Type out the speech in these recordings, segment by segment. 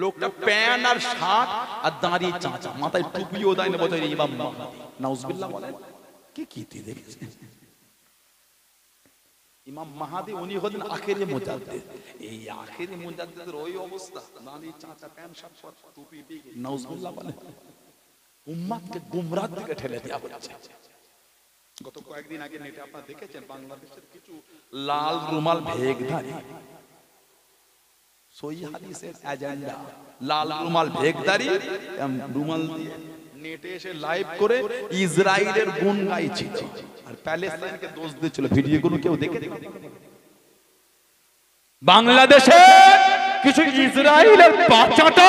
লোকটা প্যান্ট আর শার্ট আর দাঁড়িয়ে চাঁচা, মাথায় টুপিও দেয় না, বলে ইমাম মাহদি। নাউজুবিল্লাহ বলেন। কি কীর্তি দেখেছেন ইমাম মাহদি, উনি হলেন আখেরি মুজাদ্দিদ। এই আখেরি মুজাদ্দিদের ওই অবস্থা, দাঁড়িয়ে চাঁচা, প্যান্ট শার্ট পরে, টুপি দিয়ে। নাউজুবিল্লাহ বলেন। উম্মাদকে গুমরাহ দিকে ঠেলে দেওয়া হচ্ছে। গত কয়েকদিন আগে নেটে আপনারা দেখেছেন, বাংলাদেশের কিছু লাল রুমাল ভেগধারী, সহি হাদিসের এজেন্ডা, লাল রুমাল ভেগধারী রুমাল দিয়ে নেটে এসে লাইভ করে ইসরায়েলের গুণ গাইছিল আর প্যালেস্টাইনকে দোষ দিচ্ছিল। ভিডিওগুলো কেউ দেখে? বাংলাদেশে কিছু ইসরায়েলের বাচ্চাটা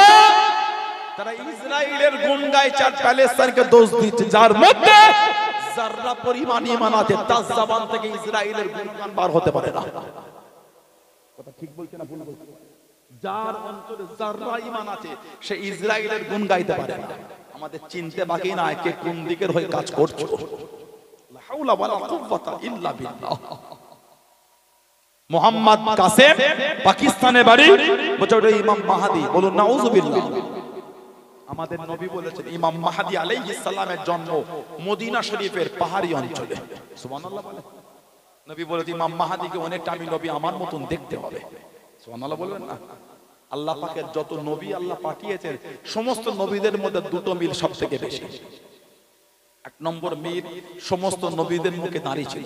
তারা ইসরায়েলের গুণ গাইছে আর প্যালেস্টাইনকে দোষ দিচ্ছে, যার মধ্যে যারা পরিমাণ ঈমান আছে তার জবান থেকে ইসরায়েলের গুণগান বার হতে পারে না। কথা ঠিক বলছে না ভুল বলছে? যার অন্তরে যারা ঈমান আছে সে ইসরায়েলের গুণ গাইতে পারে না। আমাদের চিনতে বাকি না কে কোন দিকের হয়ে কাজ করছো। লা হাওলা ওয়ালা কুওয়াতা ইল্লা বিল্লাহ। মোহাম্মদ কাসেম, পাকিস্তানে বাড়ি, বলছে ওটা ইমাম মাহদি। বলুন নাউজুবিল্লাহ। আমাদের নবী বলেছেন ইমাম মাহদি আলাইহিস সালামের জন্ম মদিনা শরীফের পাহাড়ি অঞ্চলে। সুবহানাল্লাহ বলেন। নবী বলেছেন ইমাম মাহদিকে অনেকটা আমি নবী আমার মতন দেখতে হবে। সুবহানাল্লাহ বলবেন না? আল্লাহ পাকের যত নবী আল্লাহ পাঠিয়েছেন সমস্ত নবীদের মধ্যে দুটো মিল সবথেকে বেশি। এক নম্বর মিল, সমস্ত নবীদের মুখে দাঁড়িয়ে ছিল,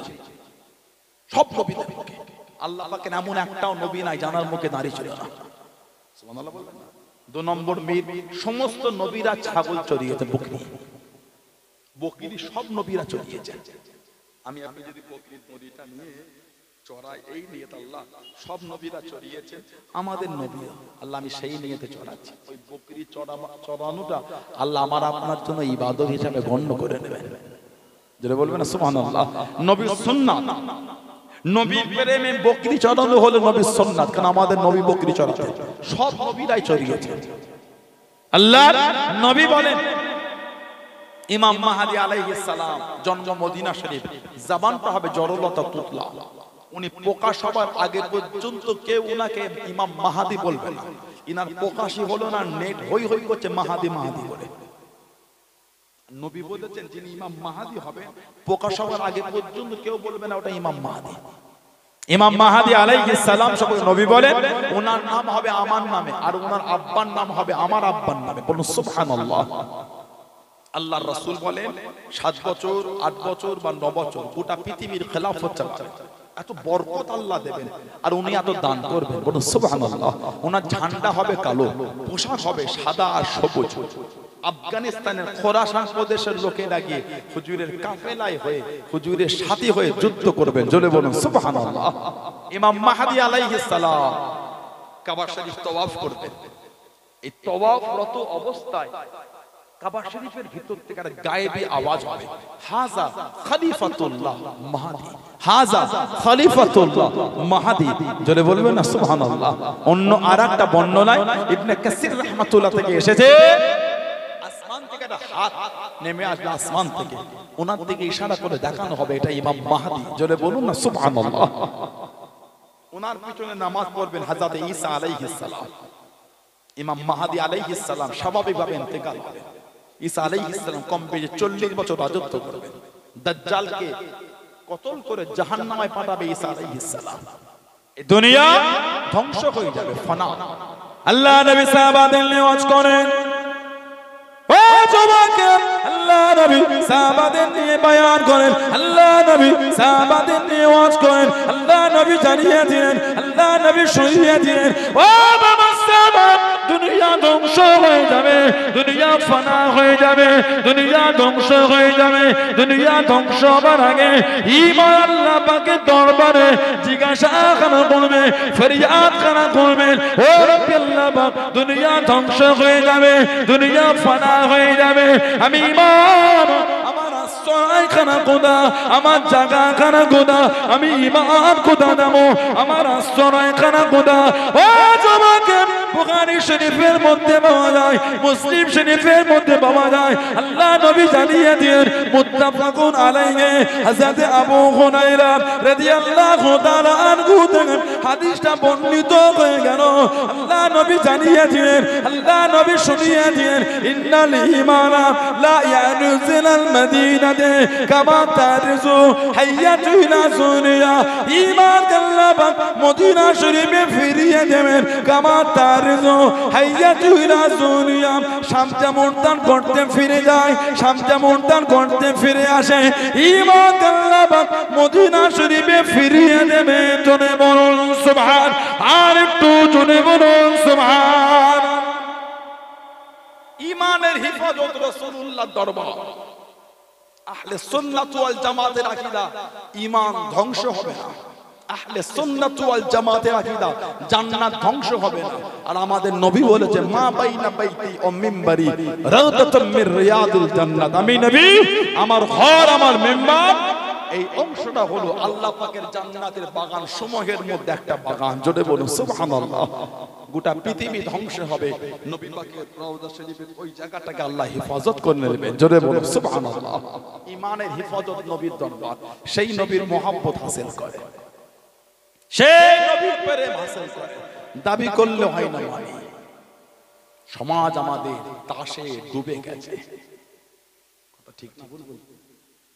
সব নবীদের মুখে। আল্লাহ পাকের এমন একটাও নবী নাই জানার মুখে দাঁড়িয়ে ছিল না। সুবহানাল্লাহ বলবেন না? দু নম্বর মিল, সমস্ত নবীরা ছাগল চড়িয়েছে, বকরি সব নবীরা চড়িয়েছে। আমি আপনি যদি বকরির দড়িটা নিয়ে চড়াই, এই নিয়ত আল্লাহ সব নবীরা চড়িয়েছে, আমাদের নবী আল্লাহ আমি সেই নিয়তে চড়াচ্ছি। ওই বকরি চড়ানোটা আল্লাহ আমার আপনার জন্য ইবাদত হিসাবে গণ্য করে নেবেন। যেটা বলবেন না সুবহানাল্লাহ। নবীর সুন্নাত, নবীর প্রেমে বকরি চড়ানো হলো নবীর সুন্নাত। কারণ আমাদের নবী বকরি চড়াতেন, সব নবীরাই চড়িয়েছে। আল্লাহর নবী বলেন ইমাম মাহদি আলাইহিস সালাম জন্ম মদিনা শরীফ, জবানটা হবে জরলতা তুতলা। উনি প্রকাশ হবার আগে পর্যন্ত কেউ উনাকে ইমাম মাহদি বলবে না। ইনার প্রকাশই হলো না, নেট হই হই করছে মাহদি মাহদি বলে। নবী বলেছেন যিনি ইমাম মাহদি হবে প্রকাশ হবার আগে পর্যন্ত কেউ বলবে না ওটা ইমাম মাহদি। ইমাম মাহদি আলাইহিস সালাম সব নবী বলেন ওনার নাম হবে আমার নামে আর ওনার আব্বার নাম হবে আমার আব্বার নামে। বলুন সুবহানাল্লাহ। আল্লাহর রাসূল বলেন 7 বছর 8 বছর বা 9 বছর গোটা পৃথিবীর খেলাফত চালাবে, এত বরকত আল্লাহ দেবেন আর উনি এত দান করবেন। বলুন সুবহানাল্লাহ। ওনার ঝান্ডা হবে কালো, পোশাক হবে সাদা আর সবুজ। আফগানিস্তানের খোরাসান প্রদেশের লোকেরা গিয়ে হুজুরের কাফেলায় হয়ে হুজুরের সাথী হয়ে যুদ্ধ করবেন। জোরে বলুন সুবহানাল্লাহ। ইমাম মাহদি আলাইহিস সালাম কাবা শরীফ তওয়াফ করবেন। এই তওয়াফরত অবস্থায় কাবা শরীফের ভিতর থেকে একটা গায়েবী আওয়াজ হবে, হাযা খলিফাতুল্লাহ মাহদি, হাযা খলিফাতুল্লাহ মাহদি। জোরে বলবেন না সুবহানাল্লাহ। অন্য আরেকটা বর্ণনায় ইবনে কাসির রাহমাতুল্লাহ থেকে এসেছে আসমান থেকে একটা হাত নেমে আসবে, আসমান থেকে ওনার দিকে ইশারা করে দেখানো হবে এটা ইমাম মাহদি। জোরে বলুন না সুবহানাল্লাহ। ওনার পিছনে নামাজ পড়বেন হযরত ঈসা আলাইহিস সালাম। ইমাম মাহদি আলাইহিস সালাম স্বাভাবিকভাবে ইন্তেকাল করেন। ঈসা আলাইহিস সালাম কমপক্ষে 40 বছর রাজত্ব করবেন। দাজ্জালকে কতল করে জাহান্নামে পাঠাবে ঈসা আলাইহিস সালাম। এই দুনিয়া ধ্বংস হয়ে যাবে, ফানা। আল্লাহ নবী সাহাবাদের নিয়ে ওয়াজ করেন, ও যুবক আল্লাহ নবী সাহাবাদের নিয়ে বয়ান করেন, আল্লাহ নবী সাহাবাদের নিয়ে ওয়াজ করেন। আল্লাহ নবী জানিয়ে দিলেন, আল্লাহ নবী শুনিয়ে দিলেন, ও বাবা সাহাবাত দুনিয়া ধ্বংস হয়ে যাবে, দুনিয়া ফানা হয়ে যাবে, দুনিয়া ধ্বংস হয়ে যাবে। দুনিয়া ধ্বংস হবার আগে ঈমান আল্লাহ পাকের দরবারে জিজ্ঞাসা করবে, ফরিয়াদ করবেন, ও রব্বি আল্লাহ পাক দুনিয়া ধ্বংস হয়ে যাবে, দুনিয়া ফানা হয়ে যাবে। আমি ঈমান আমার আশ্রয় খানা খোদা, আমার জায়গা খানা খোদা, আমি ঈমান খোদা নামো আমার আশ্রয় খানা খোদা। ও যুবক বুখারী শরীফের মধ্যে পাওয়া যায়, মুসলিম শরীফের মধ্যে পাওয়া যায়। আল্লাহ নবী জানিয়ে দিলেন মুত্তাফাকুন আলাইহি হযরত আবু হুরায়রা রাদিয়াল্লাহু তাআলা আনহু বাকু থেকে হাদিসটা বর্ণিত হয়ে গেল। আল্লাহ নবী জানিয়েছিলেন, আল্লাহ নবী শুনিয়েছিলেন, ইন্নাল ঈমানা লা ইয়ারুজুল মদিনাতে কামা তারজু হাইয়াতু ইলা সুনিয়া। ঈমান আল্লাহ পাক মদিনা শরীফে ফিরিয়ে দেবেন কামা তারজু হাইয়াতু ইলা সুনিয়া। শাম যেমন তান করতে ফিরে যায়, শাম যেমন তান করতে ফিরে আসে, ঈমান আল্লাহ পাক মদিনা শরীফে ফিরিয়ে দেবে। জোরে বলুন সুবহান, আর একটু জোরে বলুন সুবহান। ঈমানের হিফাজত রাসূলুল্লাহর দরবার। আহলে সুন্নাত ওয়াল জামাতের আকীদা, ঈমান ধ্বংস হবে না। আহলে সুন্নাত ওয়াল জামাতের আকীদা, জান্নাত ধ্বংস হবে না। আর আমাদের নবী বলেছেন, মা বাইনা বাইতি ও মিম্বারি রাউদাতুম মির রিয়াদিল জান্নাত। আমি নবী, আমার ঘর, আমার মিম্বার, এই অংশটা হলো আল্লাহ পাকের জান্নাতের বাগান সমূহের মধ্যে একটা বাগান। জোরে বলুন সুবহানাল্লাহ। গোটা পৃথিবী ধ্বংস হবে, নবী পাকের রওজা শরীফের ওই জায়গাটাকে আল্লাহ হেফাজত করে নেবেন। জোরে বলুন সুবহানাল্লাহ। ঈমানের হেফাজত নবীর দরবার, সেই নবীর মহব্বত হাসিল করে, সেই নবীর প্রেম হাসিল করে। দাবি করলে হয় না। মানে সমাজ আমাদের তাসে ডুবে গেছে। কথা ঠিক না বলবো?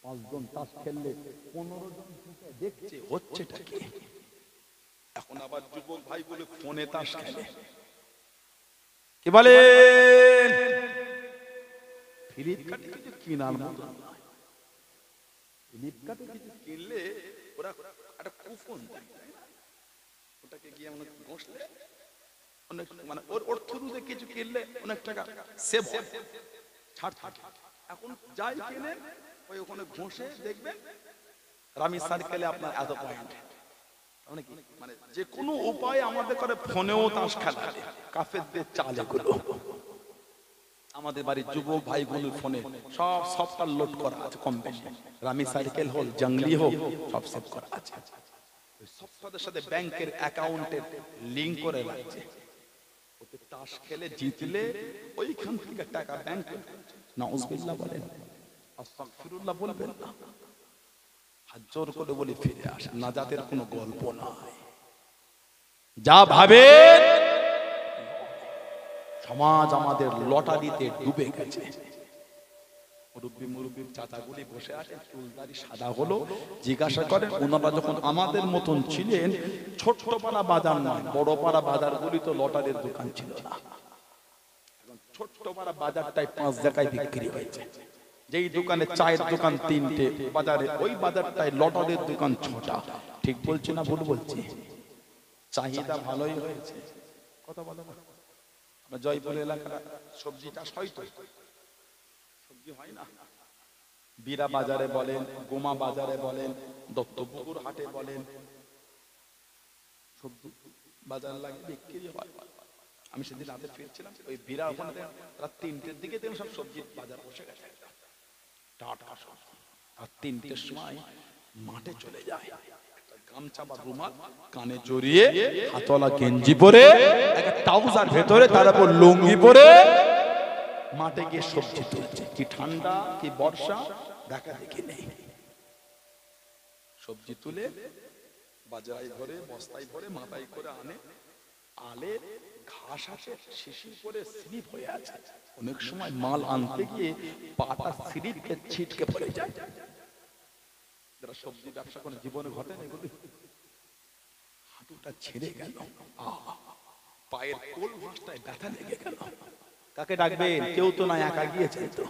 5 জন তাস খেললে 15 জন দেখছে, হচ্ছেটা কি? এখন আবার যুবক ভাই বলে ফোনে তাস খেলে। কি বলেন? ফ্লিপকার্টে কিছু কিনার মতো নয়। ফ্লিপকার্টে কিছু কিনলে ওরা একটা কুপন দেয়, ওটাকে গিয়ে আমরা ঘষলে অনেক, মানে ওর থ্রুতে কিছু কিনলে অনেক টাকা সেভ হয়, ছাড় থাকে। এখন যাই কিনে ওই ওখানে ঘষে দেখবেন রামি সার্কেলে আপনার এত পয়েন্ট। মানে যে কোনো উপায় আমাদের করে ফোনেও তাস খেলা, কাফেরদের চাল এগুলো। আমাদের বাড়ির যুবক ভাইগুলোর ফোনে সব সফটওয়্যার লোড করা আছে, কম বেশি। রামি সার্কেল হোক, জঙ্গলি হোক, সব সেভ করা আছে। সফটওয়্যারের সাথে ব্যাংকের অ্যাকাউন্টের লিংক করে রাখছে। ওতে তাস খেলে জিতলে ওইখান থেকে টাকা ব্যাংক। নাউজুবিল্লাহ বলেন, আস্তাগফিরুল্লাহ বলবেন না। হাত জোর করে বলি ফিরে আসে, নাজাতের কোনো গল্প নয়। যা ভাবে সমাজ আমাদের লটারিতে ডুবে গেছে। মুরব্বী চাচাগুলি বসে আছে, চুলদারি সাদা হলো, জিজ্ঞাসা করেন ওনারা যখন আমাদের মতন ছিলেন, ছোট্ট পাড়া বাজার নয়, বড় পাড়া বাজারগুলি তো লটারির দোকান ছিল না। ছোট্ট পাড়া বাজারটাই 5 জায়গায় বিক্রি হয়েছে। যেই দোকানে চায়ের দোকান 3টে, বাজারে ওই বাজারটাই লটারির দোকান 6টা। ঠিক বলছি না ভুল বলছি? চাহিদা ভালোই হয়েছে। কথা বলো না। জয়পুর এলাকার সবজি চাষ হয় তো, সবজি হয় না? বীরা বাজারে বলেন, গোমা বাজারে বলেন, দত্তপুকুর হাটে বলেন, সবজি বাজার লাগে বিক্রি হয়। আমি সেদিন রাতে ফিরছিলাম, ওই বীরা ওখানে রাত 3টের দিকে দেখুন সব সবজির বাজার বসে গেছে, টাটকা সবজি। আর 3টের সময় মাঠে চলে যায়, গামছা বা রুমাল কানে জড়িয়ে, হাতওয়ালা গেঞ্জি পরে, একটা ট্রাউজার ভেতরে, তার উপর লুঙ্গি পরে মাঠে গিয়ে সবজি তুলছে। কি ঠান্ডা, কি বর্ষা, দেখা দেখি নেই। সবজি তুলে বাজারে ভরে, বস্তায় ভরে, মাথায় করে আনে। আলে ঘাস আছে, শিশির পরে স্লিপ হয়ে আছে। অনেক সময় মাল আনতে গিয়ে পাটা স্লিপকে ছিটকে পড়ে যায়। যারা সবজি ব্যবসা করে জীবনে ঘটে না এগুলি। হাঁটুটা ছিঁড়ে গেল, পায়ের কোল ভাঁজটায় ব্যথা লেগে গেল। কাকে ডাকবেন? কেউ তো না, একা গিয়েছেন তো।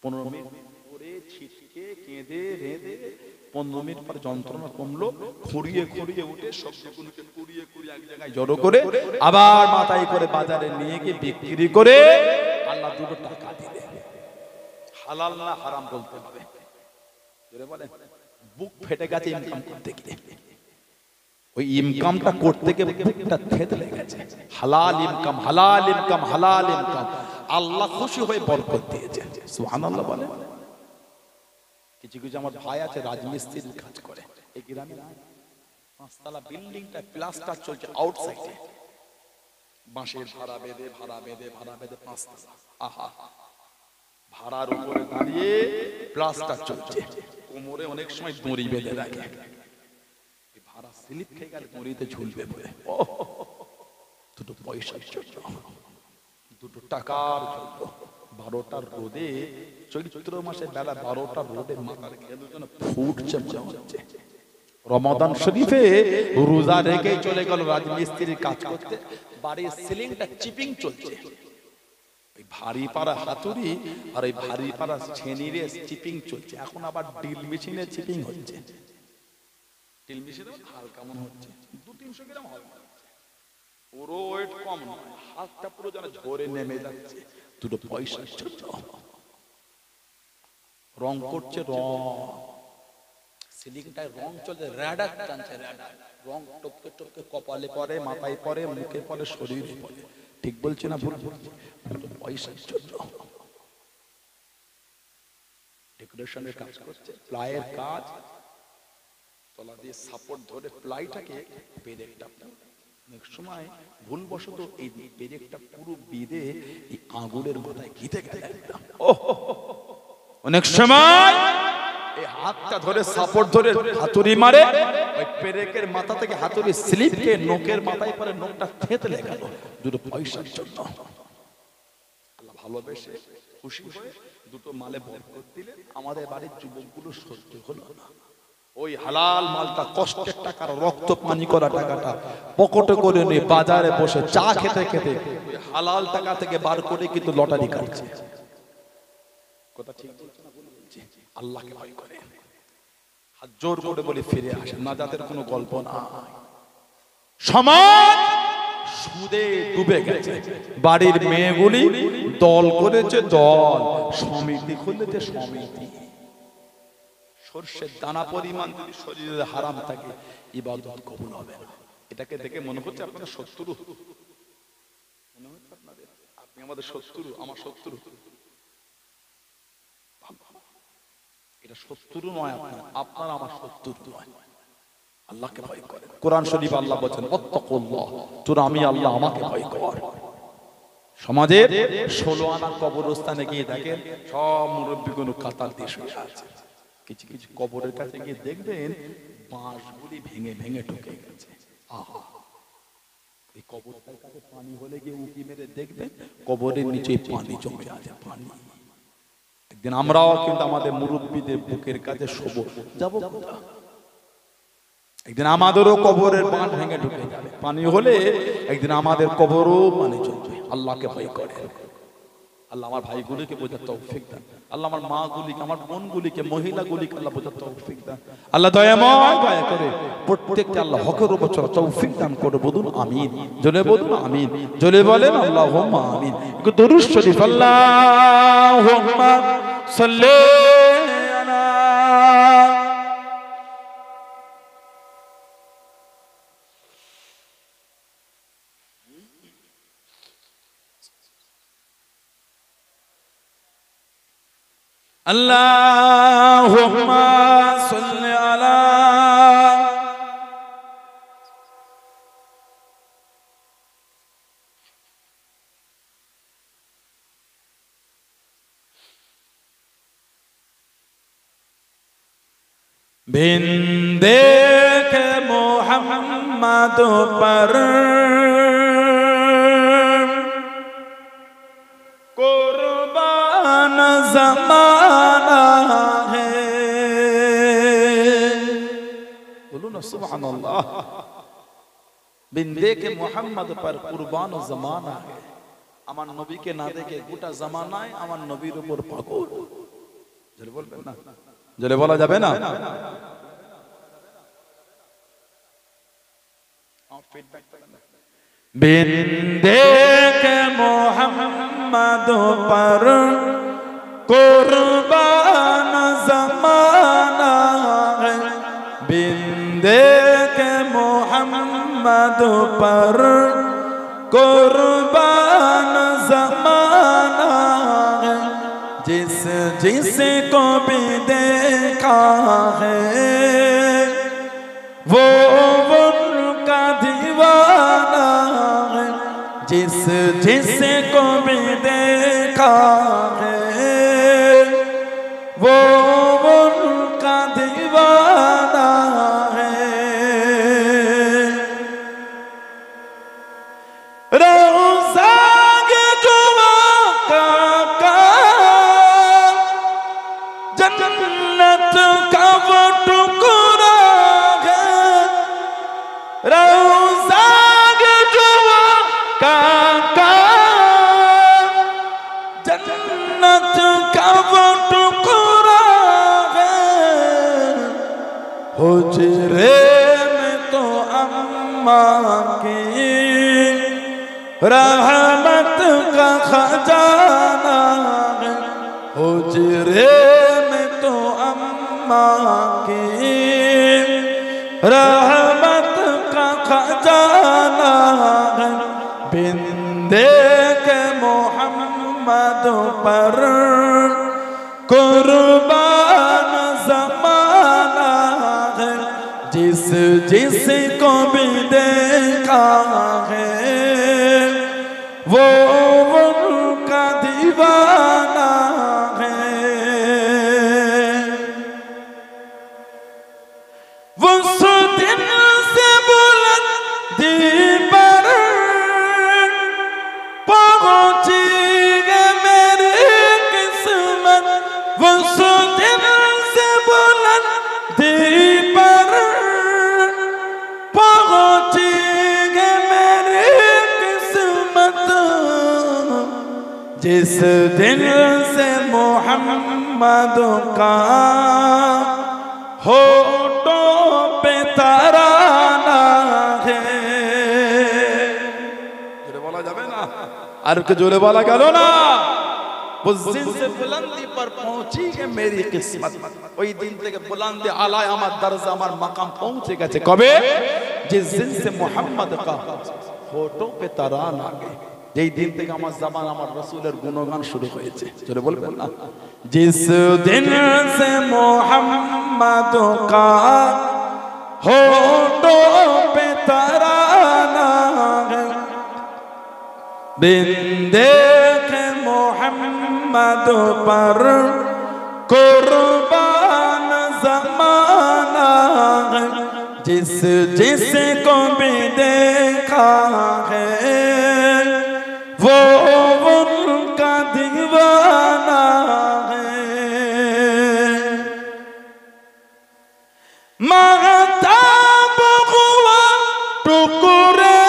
15 মিনিট পরে ছিটকে কেঁদে রেঁদে 15 মিনিট পর যন্ত্রণা কমলো, খুঁড়িয়ে খুঁড়িয়ে উঠে সবজিগুলোকে কুড়িয়ে কুড়িয়ে এক জায়গায় জড়ো করে আবার মাথায় করে বাজারে নিয়ে গিয়ে বিক্রি করে আল্লাহ 2 টাকা দিলে। হালাল না হারাম বলতে হবে। বলেন, বুক ফেটে গেছে ইনকাম করতে গিয়ে। ওই ইনকামটা করতে গিয়ে বুকটা থেতলে গেছে। হালাল ইনকাম, হালাল ইনকাম, হালাল ইনকাম। আল্লাহ খুশি হয়ে বরকত দিয়েছে। সুবহানাল্লাহ বলেন। কিছু কিছু আমার ভাই আছে রাজমিস্ত্রির কাজ করে, এই গ্রামে 5 তলা বিল্ডিংটা প্লাস্টার চলছে আউটসাইডে, বাঁশের ভাড়া বেঁধে 5 তলা। আহা, ভাড়ার উপরে দাঁড়িয়ে প্লাস্টার চলছে, কোমরে অনেক সময় দড়ি বেঁধে রাখে। ভাড়া স্লিপ খেয়ে গেলে মরিতে ঝুলবে বলে দুটো পয়সার জন্য, দুটো টাকার জন্য 12টার রোদে, চৈত্র মাসে বেলা 12টার রোদে মাথার খেয়ে যেন ফুটছে মনে হচ্ছে। রমাদান শরীফে রোজা রেখে চলে গেল রাজমিস্ত্রির কাজ করতে, বাড়ির সিলিংটা চিপিং চলছে, ওই ভারী পাড়া হাতুড়ি আর ওই ভারী পাড়া ছেনিরে চিপিং চলছে। এখন আবার ড্রিল মেশিনে চিপিং হচ্ছে, ড্রিল মেশিনে হালকা মনে হচ্ছে 200-300 গ্রাম হবে, পুরো ওয়েট কম নয়, হাতটা পুরো যেন ঝরে নেমে যাচ্ছে। দুটো পয়সার জন্য রং করছে, রং সিলিংটায় রং চলছে, র্যাডার টানছে, র্যাডার রং টপকে টপকে কপালে পড়ে, মাথায় পড়ে, মুখে পড়ে, শরীরে পড়ে। ঠিক বলছি না ভুল বলছি? দুটো পয়সার জন্য ডেকোরেশনের কাজ করছে, প্লাইয়ের কাজ, তলা দিয়ে সাপোর্ট ধরে প্লাইটাকে পেরেকটা, অনেক সময় ভুলবশত এই পেরেকটা পুরো বেঁধে এই আগুনের মাথায় ঘিতে গেলে, অনেক সময় এই হাতটা ধরে সাপোর্ট ধরে হাতুড়ি মারে, ওই পেরেকের মাথা থেকে হাতুড়ি স্লিপ খেয়ে নোকের মাথায় পরে নোকটা থেঁতলে গেল। দুটো পয়সার জন্য আল্লাহ ভালোবেসে খুশি হয়ে দুটো মালে বরকত দিলেন। আমাদের বাড়ির যুবকগুলো সহ্য হলো না, ওই হালাল মালটা, কষ্টের টাকার, রক্ত পানি করা টাকাটা পকেটে করে নিয়ে বাজারে বসে চা খেতে খেতে ওই হালাল টাকা থেকে বার করে কিন্তু লটারি কাটছে। কথা ঠিক বলছি না ভুল বলছি? আল্লাহকে ভয় করে হাত জোর করে বলে ফিরে আসে, নাজাতের কোনো গল্প না। সমাজ সুদে ডুবে গেছে, বাড়ির মেয়েগুলি দল করেছে, দল সমিতি খুলেছে, সমিতি। সর্ষের দানা পরিমাণ যদি শরীরে হারাম থাকে, ইবাদত কবুল হবে না। এটাকে দেখে মনে হচ্ছে আপনাদের শত্রু, মনে হচ্ছে আপনাদের, আপনি আমাদের শত্রু, আমার শত্রু। এটা শত্রু নয়, আপনার আমার শত্রু নয়। আল্লাহকে ভয় করেন। কোরআন শরীফ আল্লাহ বলেন, ওয়াত্তাকুল্লাহ, তোরা আমি আল্লাহ, আমাকে ভয় কর। সমাজের 16 আনা কবরস্থানে গিয়ে দেখেন সব মুরব্বিগুলো কাতার দিয়ে শুয়ে আছে। কিছু কিছু কবরের কাছে গিয়ে দেখবেন বাঁশগুলি ভেঙে ভেঙে ঢুকে গেছে। আহা, এই কবরটার কাছে পানি হলে গিয়ে উঁকি মেরে দেখবেন কবরের নিচে পানি জমে আছে, পানি। একদিন আমরাও কিন্তু আমাদের মুরব্বীদের বুকের কাছে শোবো, যাবো কোথায়? একদিন আমাদেরও কবরের বাঁধ ভেঙে ঢুকে যাবে, পানি হলে একদিন আমাদের কবরও পানি চলবে। আল্লাহকে ভয় করে। আল্লাহ আমার ভাইগুলিকে বোঝার তৌফিক দেন। আল্লাহ আমার মা গুলিকে, আমার বোন গুলিকে, মহিলা গুলিকে আল্লাহ বোঝার তৌফিক দেন। আল্লাহ দয়াময় দয়া করে প্রত্যেককে আল্লাহ হকের উপর চলার তৌফিক দান করে। বলুন আমিন, জোরে বলুন আমিন, জোরে বলেন আল্লাহুম্মা আমিন। একটু দরুদ শরীফ, আল্লাহুম্মা সাল্লি আলা আল্লাহুম্মা সাল্লি আলা बिंदे के मोहम्मद पर कुर्बान ज़माना है। बोलो ना सुभानअल्लाह। बिंदे के मोहम्मद पर कुर्बान ज़माना है। আমার নবীকে না দেখে গোটা জামানায় আমার নবীর উপর পাগল। জোরে বলবেন না? জোরে বলা যাবে না? बिंदे के मोहम्मद पर कुर्बान ज़माना है। बिंदे के मोहम्मद पर कुर्बान ज़माना है। जिस जिसको भी देखा है वो उनका दीवाना है। जिस जिसको भी देखा है वो उनका दीवाना है। रहमत का खजाना है हुजरे में तो अम्मा की रहमत का खजाना है बिंदे के मोहम्मद पर कुर्बान ज़माना है जिस जिस को भी देखा है वो उनका दीवाना है वो सो दिन से बुलंदी पर पहुंची है मेरी किस्मत वो सो दिन से बुलंदी पर पहुंची है मेरी किस्मत जिस दिन से मोहम्मद का होठों पे तराना है जोरे बोला जावे ना और के जोरे बोला गलो ना उस दिन से बुलंदी पर पहुंची है मेरी किस्मत ওই দিন থেকে বুলंदी আলায় আমার দরজা আমার মাকাম পৌঁছে গেছে কবে जिस दिन से मोहम्मद का होठों पे तराना आ गए যেই দিন থেকে আমার জবান আমার রাসূলের গুণগান শুরু হয়েছে জোরে বলবেন না जिस दिन से मोहम्मद का होठों पे तराना है बिंदे के मोहम्मद पर कुर्बान ज़माना है जिस जिस को भी देखा है वो उनका दीवाना है महताब हुआ टुकड़े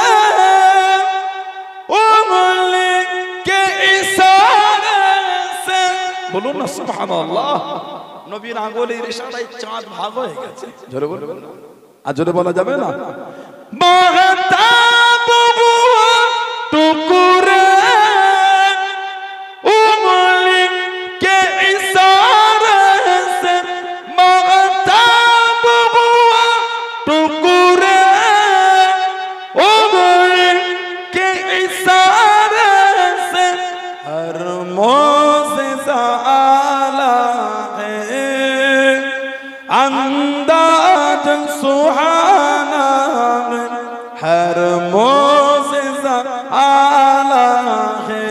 उंगली के इशारे से बोलो ना सुभानाल्लाह नबीर आंगुलेर इशाराয় চাঁদ ভাগ হয়ে গেছে জোরে বলবেন আর জোরে বলা যাবে না महताब हुआ टुकड़े उंगली के इशारे से महताब हुआ टुकड़े उंगली के इशारे से हर मोज़िज़ा आला है अंदाज सुहाना हर मोज़िज़ा आला है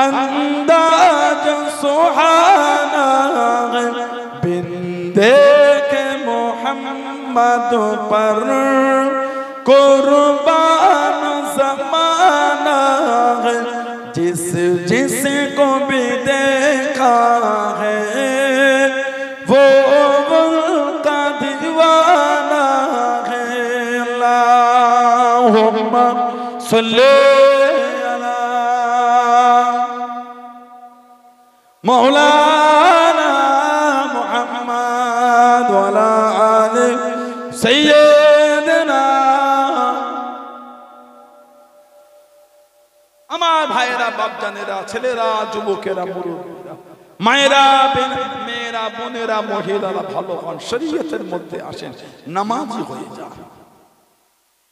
अंदाज सुहाना है बिंदे के मोहम्मद पर कुर्बान ज़माना है जिस जिस को भी देखा है वो उनका दीवाना है अल्लाहुम्मा सल्ली अला मौलाना मुहम्मद व अला आलि सय्यदना আমার ভাইয়েরা বাপজানেরা ছেলেরা যুবকেরা মুরব্বীরা মায়েরা মেয়েরা বোনেরা মহিলারা ভালো হন শরীয়তের মধ্যে আসেন নামাজি হয়ে যান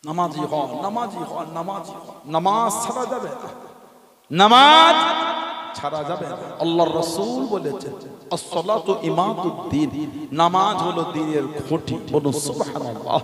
নামাজি হন নামাজি হন নামাজি হন নামাজ ছাড়া যাবে না নামাজ ছাড়া যাবে না আল্লাহর রাসূল বলেছেন as-salatu imaduddin নামাজ হলো দ্বীনের খুঁটি বলুন সুবহানাল্লাহ।